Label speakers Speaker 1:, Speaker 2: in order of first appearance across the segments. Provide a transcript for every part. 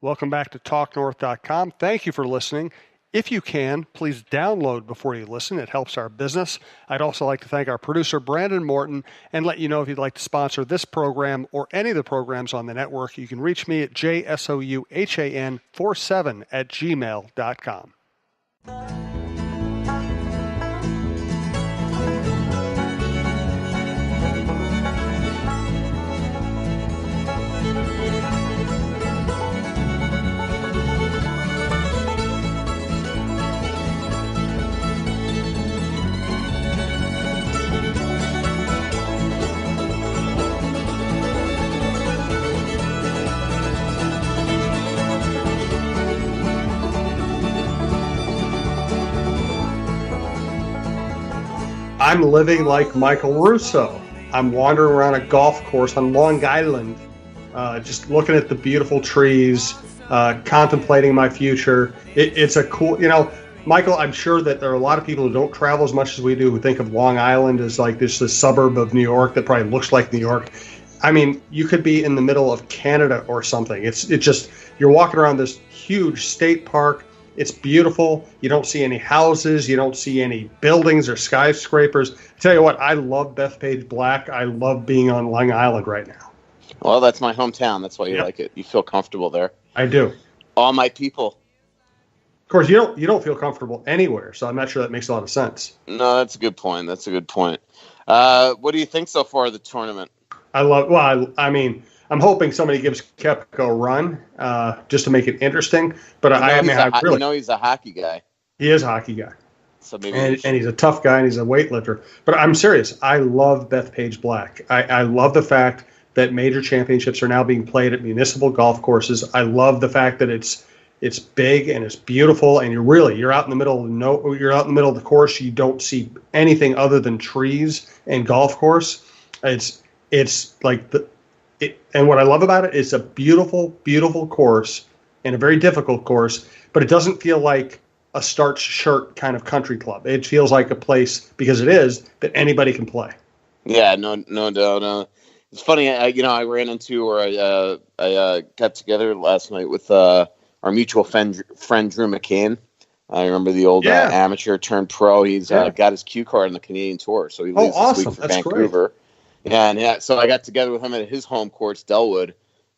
Speaker 1: Welcome back to TalkNorth.com. Thank you for listening. If you can, please download before you listen. It helps our business. I'd also like to thank our producer, Brandon Morton, and let you know if you'd like to sponsor this program or any of the programs on the network, you can reach me at jsouhan47@gmail.com. I'm living like Michael Russo. I'm wandering around a golf course on Long Island, just looking at the beautiful trees, contemplating my future. It's a cool, Michael, I'm sure that there are a lot of people who don't travel as much as we do who think of Long Island as like this suburb of New York that probably looks like New York. I mean, you could be in the middle of Canada or something. It's just, you're walking around this huge state park. It's beautiful. You don't see any houses. You don't see any buildings or skyscrapers. I tell you what, I love Bethpage Black. I love being on Long Island right now.
Speaker 2: Well, that's my hometown. That's why you like it. You feel comfortable there.
Speaker 1: I do.
Speaker 2: All my people.
Speaker 1: Of course, you don't feel comfortable anywhere, so I'm not sure that makes a lot of sense.
Speaker 2: No, that's a good point. What do you think so far of the tournament?
Speaker 1: I'm hoping somebody gives Koepka a run just to make it interesting. But
Speaker 2: he's a hockey guy.
Speaker 1: He is a hockey guy.
Speaker 2: So maybe
Speaker 1: and he's a tough guy and he's a weightlifter. But I'm serious. I love Bethpage Black. I love the fact that major championships are now being played at municipal golf courses. I love the fact that it's big and it's beautiful, and you're out in the middle of the course. You don't see anything other than trees and golf course. It's like and what I love about it is a beautiful, beautiful course and a very difficult course, but it doesn't feel like a starched shirt kind of country club. It feels like a place, because it is, that anybody can play.
Speaker 2: Yeah, no doubt. It's funny, I ran into, or I got together last night with our mutual friend Drew McCain. I remember the old amateur turned pro. He's got his Q card on the Canadian Tour, so he leaves this week for Vancouver. Great. So I got together with him at his home course, Delwood,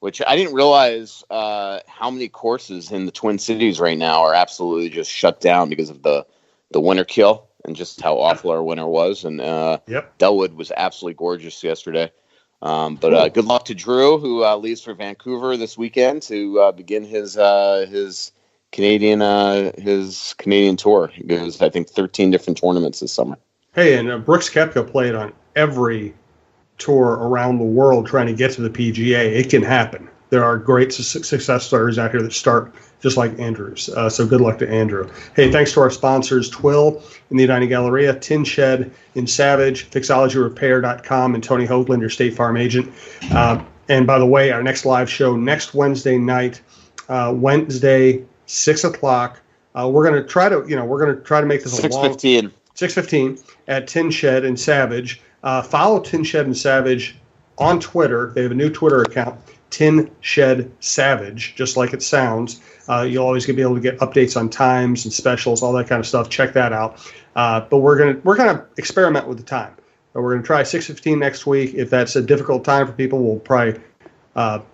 Speaker 2: which I didn't realize how many courses in the Twin Cities right now are absolutely just shut down because of the winter kill and just how awful our winter was. And Delwood was absolutely gorgeous yesterday. But good luck to Drew, who leaves for Vancouver this weekend to begin his Canadian tour. He goes, I think, 13 different tournaments this summer.
Speaker 1: Hey, and Brooks Koepka played on every tour around the world trying to get to the PGA. It can happen. There are great success stories out here that start just like Andrew's. So good luck to Andrew. Hey, thanks to our sponsors, Twill in the Edina Galleria, Tin Shed in Savage, Fixologyrepair.com, and Tony Hoaglund, your State Farm agent. And by the way, our next live show next Wednesday night, Wednesday, 6 o'clock. We're going to try to make this a long 6:15 at Tin Shed in Savage. Follow Tin Shed and Savage on Twitter. They have a new Twitter account, Tin Shed Savage, just like it sounds. You'll always be able to get updates on times and specials, all that kind of stuff. Check that out. But we're gonna experiment with the time. We're gonna try 6:15 next week. If that's a difficult time for people, we'll probably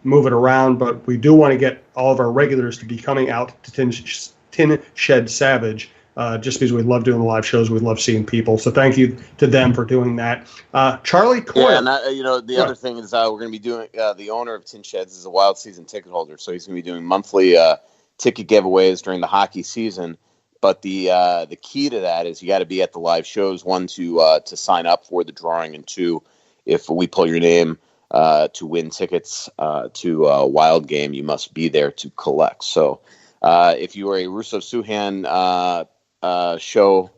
Speaker 1: move it around. But we do want to get all of our regulars to be coming out to Tin Shed Savage. Just because we love doing the live shows, we love seeing people. So thank you to them for doing that. Charlie Coyle.
Speaker 2: Yeah, and other thing is we're going to be doing, the owner of Tin Sheds is a wild season ticket holder, so he's going to be doing monthly ticket giveaways during the hockey season. But the key to that is you got to be at the live shows, one, to sign up for the drawing, and two, if we pull your name to win tickets to a wild game, you must be there to collect. So if you are a Russo-Souhan show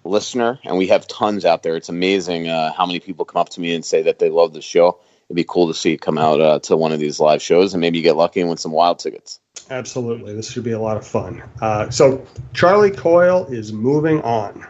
Speaker 2: listener, and we have tons out there. It's amazing how many people come up to me and say that they love the show. It'd be cool to see you come out to one of these live shows, and maybe you get lucky and win some wild tickets.
Speaker 1: Absolutely. This should be a lot of fun. So Charlie Coyle is moving on.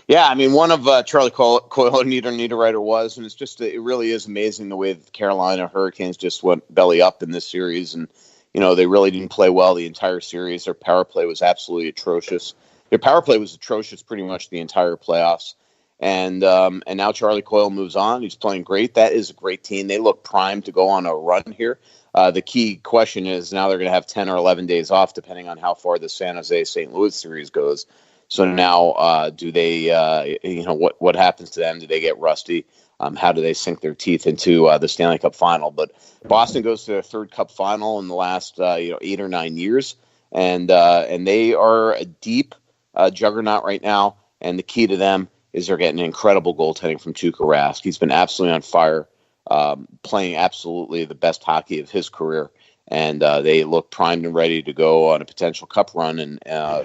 Speaker 2: Yeah, I mean, one of Charlie Coyle, Nita Writer was, and it really is amazing the way that the Carolina Hurricanes just went belly up in this series. And, they really didn't play well the entire series. Their power play was absolutely atrocious. Their power play was atrocious pretty much the entire playoffs. And now Charlie Coyle moves on. He's playing great. That is a great team. They look primed to go on a run here. The key question is now they're going to have 10 or 11 days off, depending on how far the San Jose-St. Louis series goes. So now do they, what happens to them? Do they get rusty? How do they sink their teeth into the Stanley Cup final? But Boston goes to their third Cup final in the last 8 or 9 years. And they are a deep juggernaut right now. And the key to them is they're getting incredible goaltending from Tuukka Rask. He's been absolutely on fire, playing absolutely the best hockey of his career. And they look primed and ready to go on a potential cup run. And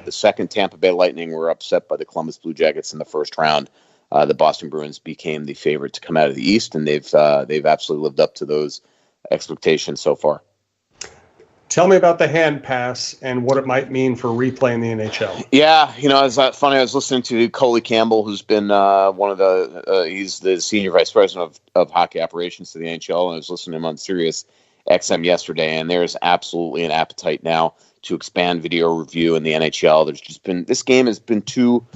Speaker 2: the second Tampa Bay Lightning were upset by the Columbus Blue Jackets in the first round. The Boston Bruins became the favorite to come out of the East, and they've absolutely lived up to those expectations so far.
Speaker 1: Tell me about the hand pass and what it might mean for replay in the NHL.
Speaker 2: Yeah, it's funny. I was listening to Coyle Campbell, who's been he's the senior vice president of hockey operations to the NHL, and I was listening to him on Sirius XM yesterday, and there's absolutely an appetite now to expand video review in the NHL. There's just been, this game has been too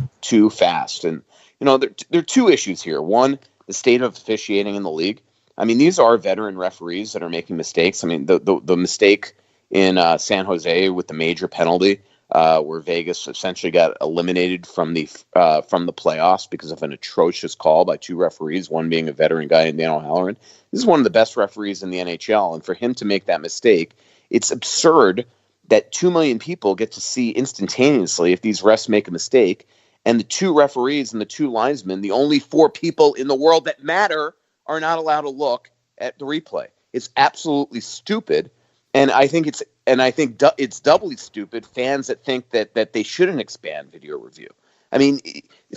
Speaker 2: fast, and there are two issues here. One, the state of officiating in the league. I mean, these are veteran referees that are making mistakes. I mean, the mistake in San Jose with the major penalty, where Vegas essentially got eliminated from the playoffs because of an atrocious call by two referees, one being a veteran guy and Dan O'Halloran. This is one of the best referees in the NHL, and for him to make that mistake, it's absurd that 2 million people get to see instantaneously if these refs make a mistake, and the two referees and the two linesmen, the only 4 people in the world that matter, are not allowed to look at the replay. It's absolutely stupid. And I think it's doubly stupid, fans that think that they shouldn't expand video review. I mean,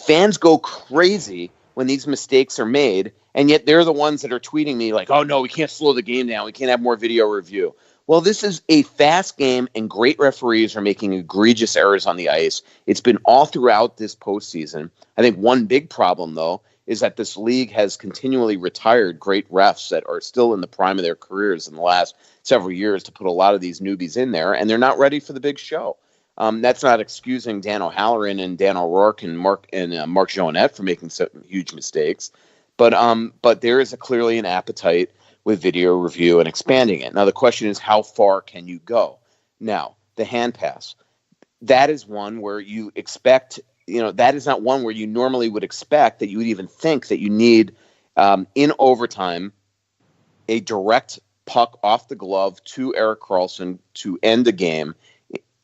Speaker 2: fans go crazy when these mistakes are made, and yet they're the ones that are tweeting me like, oh, no, we can't slow the game down. We can't have more video review. Well, this is a fast game, and great referees are making egregious errors on the ice. It's been all throughout this postseason. I think one big problem, though, is that this league has continually retired great refs that are still in the prime of their careers in the last several years to put a lot of these newbies in there, and they're not ready for the big show. That's not excusing Dan O'Halloran and Dan O'Rourke and Mark Joannette for making some huge mistakes, but there is clearly an appetite with video review and expanding it. Now, the question is, how far can you go? Now, the hand pass, that is one where you expect, that is not one where you normally would expect that you would even think that you need in overtime a direct puck off the glove to Erik Karlsson to end the game.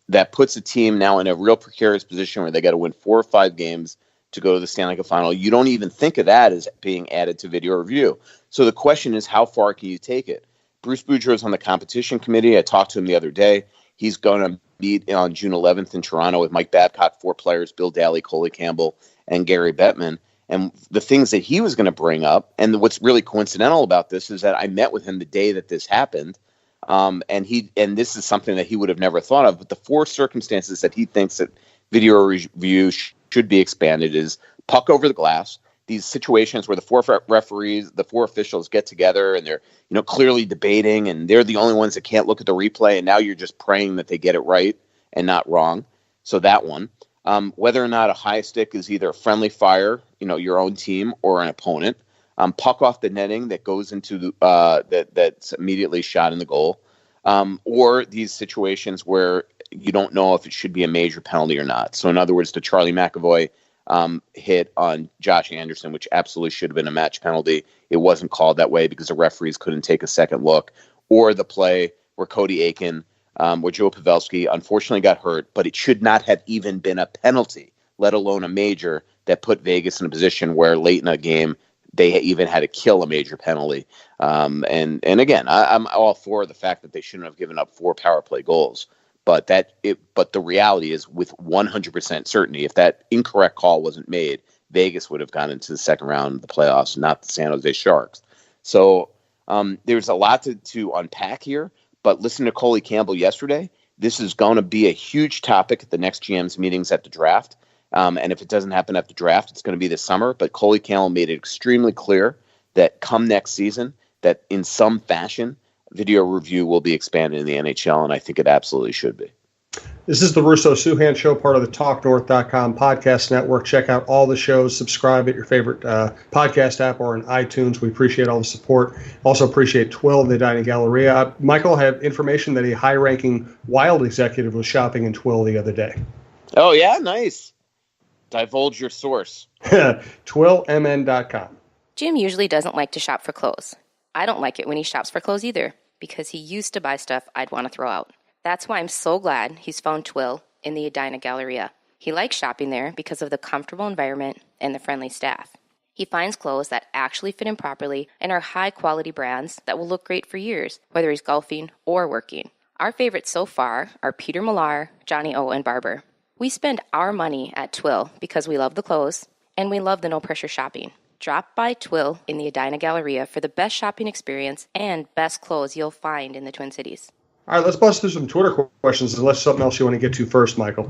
Speaker 2: That puts a team now in a real precarious position where they got to win 4 or 5 games to go to the Stanley Cup final. You don't even think of that as being added to video review. So the question is, how far can you take it? Bruce Boudreau is on the competition committee. I talked to him the other day. He's going to meet on June 11th in Toronto with Mike Babcock, 4 players, Bill Daly, Coyle Campbell, and Gary Bettman. And the things that he was going to bring up, and what's really coincidental about this is that I met with him the day that this happened, and this is something that he would have never thought of, but the 4 circumstances that he thinks that video review should be expanded is puck over the glass, these situations where the 4 referees, the 4 officials get together and they're clearly debating, and they're the only ones that can't look at the replay, and now you're just praying that they get it right and not wrong. So that one. Whether or not a high stick is either a friendly fire, your own team, or an opponent. Puck off the netting that goes into that's immediately shot in the goal. Or these situations where you don't know if it should be a major penalty or not. So in other words, the Charlie McAvoy hit on Josh Anderson, which absolutely should have been a match penalty. It wasn't called that way because the referees couldn't take a second look. Or the play where Cody Aiken, where Joe Pavelski unfortunately got hurt, but it should not have even been a penalty, let alone a major, that put Vegas in a position where late in a game they even had to kill a major penalty. And again, I'm all for the fact that they shouldn't have given up 4 power play goals. But the reality is, with 100% certainty, if that incorrect call wasn't made, Vegas would have gone into the second round of the playoffs, not the San Jose Sharks. So there's a lot to unpack here. But listen to Coyle Campbell yesterday. This is going to be a huge topic at the next GM's meetings at the draft. And if it doesn't happen at the draft, it's going to be this summer. But Coyle Campbell made it extremely clear that come next season, that in some fashion, video review will be expanded in the NHL, and I think it absolutely should be.
Speaker 1: This is the Russo-Souhan Show, part of the TalkNorth.com podcast network. Check out all the shows. Subscribe at your favorite podcast app or on iTunes. We appreciate all the support. Also appreciate Twill, the Dining Galleria. Michael, I have information that a high-ranking Wild executive was shopping in Twill the other day.
Speaker 2: Oh, yeah? Nice. Divulge your source.
Speaker 1: TwillMN.com.
Speaker 3: Jim usually doesn't like to shop for clothes. I don't like it when he shops for clothes either, because he used to buy stuff I'd want to throw out. That's why I'm so glad he's found Twill in the Edina Galleria. He likes shopping there because of the comfortable environment and the friendly staff. He finds clothes that actually fit him properly and are high-quality brands that will look great for years, whether he's golfing or working. Our favorites so far are Peter Millar, Johnny O, and Barber. We spend our money at Twill because we love the clothes and we love the no-pressure shopping. Drop by Twill in the Edina Galleria for the best shopping experience and best clothes you'll find in the Twin Cities.
Speaker 1: All right, let's bust through some Twitter questions unless something else you want to get to first, Michael.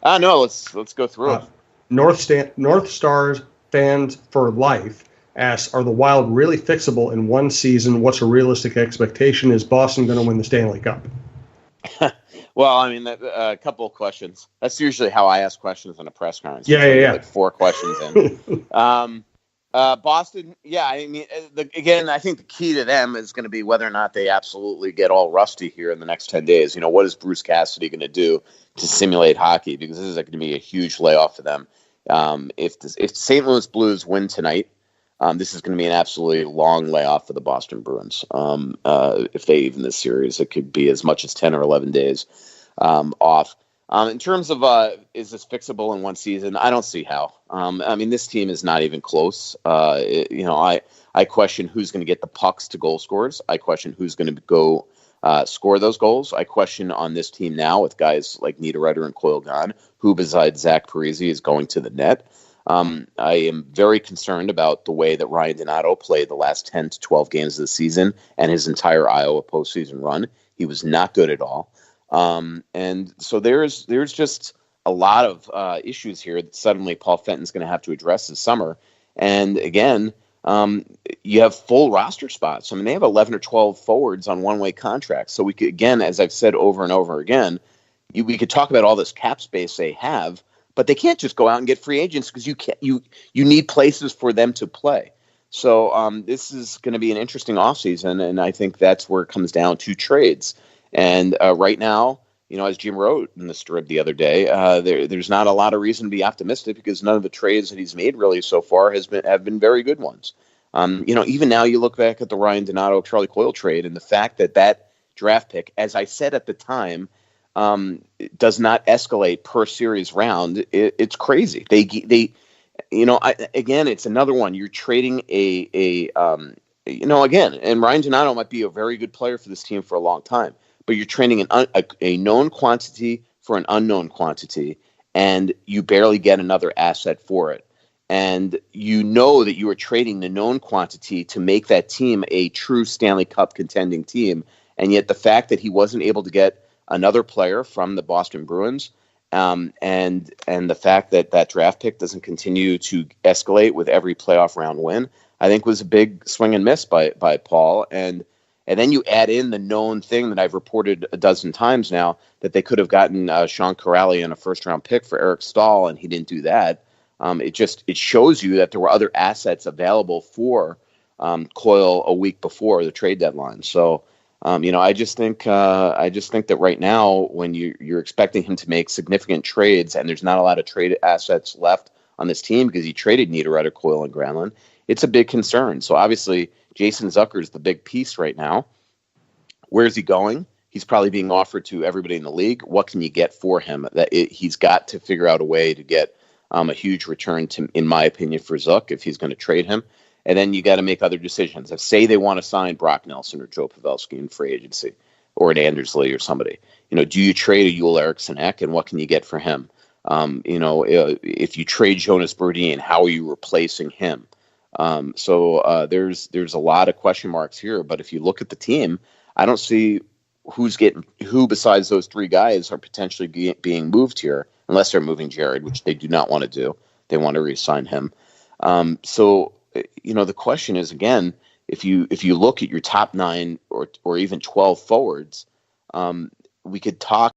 Speaker 2: No, let's go through it.
Speaker 1: North Stars Fans for Life asks, are the Wild really fixable in one season? What's a realistic expectation? Is Boston going to win the Stanley Cup?
Speaker 2: Well, I mean, a couple of questions. That's usually how I ask questions in a press conference.
Speaker 1: Yeah.
Speaker 2: Like 4 questions in. Boston, yeah, I mean, again, I think the key to them is going to be whether or not they absolutely get all rusty here in the next 10 days. You know, what is Bruce Cassidy going to do to simulate hockey? Because this is going to be a huge layoff for them. If St. Louis Blues win tonight, this is going to be an absolutely long layoff for the Boston Bruins. If they even this series, it could be as much as 10 or 11 days off. In terms of is this fixable in one season, I don't see how. I mean, this team is not even close. I question who's going to get the pucks to goal scorers. I question who's going to go score those goals. I question on this team now with guys like Niederreiter and Coyle gone, who besides Zach Parise is going to the net. I am very concerned about the way that Ryan Donato played the last 10 to 12 games of the season and his entire Iowa postseason run. He was not good at all. And so there's just a lot of issues here that suddenly Paul Fenton's going to have to address this summer. And again, you have full roster spots. I mean, they have 11 or 12 forwards on one-way contracts. So we could, again, as I've said over and over again, we could talk about all this cap space they have, but they can't just go out and get free agents because you need places for them to play. So this is going to be an interesting offseason, and I think that's where it comes down to trades. And right now, you know, as Jim wrote in the strip the other day, there's not a lot of reason to be optimistic because none of the trades that he's made really so far have been very good ones. Even now you look back at the Ryan Donato Charlie Coyle trade and the fact that draft pick, as I said at the time, does not escalate per series round. It's crazy. Again, it's another one. You're trading and Ryan Donato might be a very good player for this team for a long time. But you're trading a known quantity for an unknown quantity, and you barely get another asset for it. And you know that you are trading the known quantity to make that team a true Stanley Cup contending team. And yet the fact that he wasn't able to get another player from the Boston Bruins, and the fact that draft pick doesn't continue to escalate with every playoff round win, I think was a big swing and miss by Paul. And then you add in the known thing that I've reported a dozen times now, that they could have gotten Sean Corrali and a first-round pick for Eric Stahl, and he didn't do that. It shows you that there were other assets available for Coyle a week before the trade deadline. So, I just think that right now, when you're expecting him to make significant trades, and there's not a lot of trade assets left on this team because he traded Niederreiter, Coyle, and Granlund, it's a big concern. So obviously, Jason Zucker is the big piece right now. Where's he going? He's probably being offered to everybody in the league. What can you get for him? He's got to figure out a way to get a huge return, in my opinion, for Zuck if he's going to trade him. And then you got to make other decisions. If say they want to sign Brock Nelson or Joe Pavelski in free agency, or an Anders Lee or somebody, do you trade a Joel Eriksson Ek, and what can you get for him? If you trade Jonas Brodin, how are you replacing him? So there's a lot of question marks here, but if you look at the team, I don't see who besides those 3 guys are potentially being moved here, unless they're moving Jared, which they do not want to do. They want to re-sign him. The question is, again, if you look at your top 9 or even 12 forwards, we could talk